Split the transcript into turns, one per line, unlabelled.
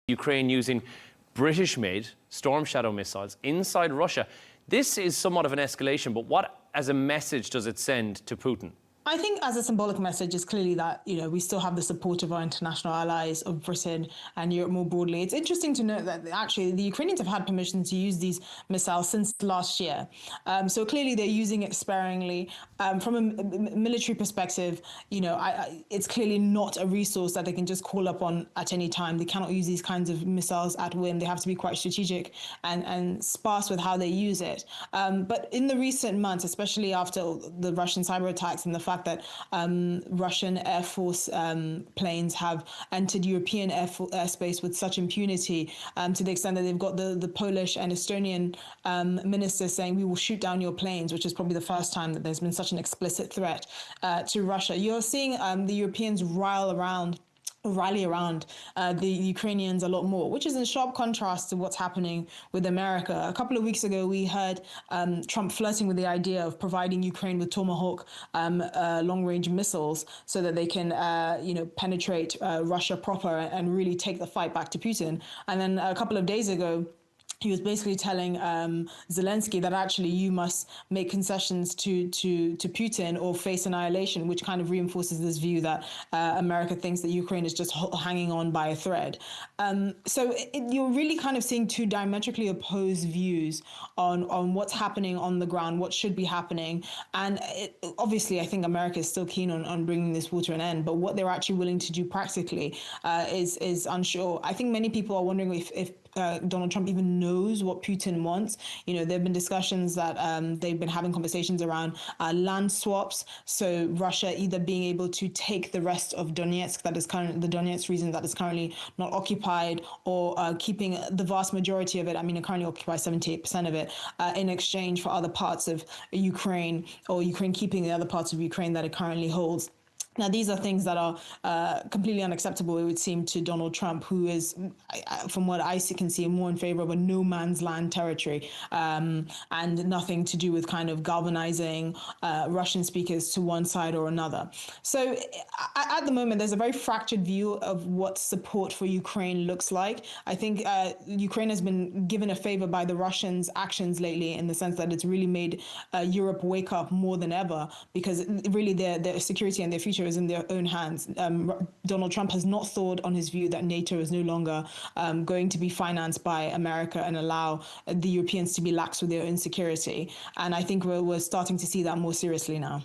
Ukraine using British-made Storm Shadow missiles inside Russia. This is somewhat of an escalation, but what, as a message, does it send to Putin?
I think as a symbolic message is clearly that, we still have the support of our international allies, of Britain and Europe more broadly. It's interesting to note that actually the Ukrainians have had permission to use these missiles since last year. So clearly they're using it sparingly. From a military perspective, it's clearly not a resource that they can just call upon at any time. They cannot use these kinds of missiles at whim. They have to be quite strategic and sparse with how they use it. But in the recent months, especially after the Russian cyber attacks and the fact that Russian Air Force planes have entered European airspace with such impunity, to the extent that they've got the Polish and Estonian ministers saying, we will shoot down your planes, which is probably the first time that there's been such an explicit threat to Russia. You're seeing the Europeans rally around the Ukrainians a lot more, which is in sharp contrast to what's happening with America. A couple of weeks ago, we heard Trump flirting with the idea of providing Ukraine with Tomahawk long-range missiles so that they can, penetrate Russia proper and really take the fight back to Putin. And then a couple of days ago, he was basically telling Zelensky that actually you must make concessions to Putin or face annihilation, which kind of reinforces this view that America thinks that Ukraine is just hanging on by a thread. You're really kind of seeing two diametrically opposed views on what's happening on the ground, what should be happening. And obviously, I think America is still keen on bringing this war to an end, but what they're actually willing to do practically is unsure. I think many people are wondering if Donald Trump even knows what Putin wants. There have been discussions that they've been having conversations around land swaps. So Russia either being able to take the rest of Donetsk, that is the Donetsk region that is currently not occupied, or keeping the vast majority of it. It currently occupies 78% of it in exchange for other parts of Ukraine, or Ukraine keeping the other parts of Ukraine that it currently holds. Now, these are things that are completely unacceptable, it would seem, to Donald Trump, who is, from what I can see, more in favor of a no man's land territory and nothing to do with kind of galvanizing Russian speakers to one side or another. So at the moment, there's a very fractured view of what support for Ukraine looks like. I think Ukraine has been given a favor by the Russians' actions lately, in the sense that it's really made Europe wake up more than ever, because really their security and their future is in their own hands. Donald Trump has not thawed on his view that NATO is no longer going to be financed by America and allow the Europeans to be lax with their own security. And I think we're starting to see that more seriously now.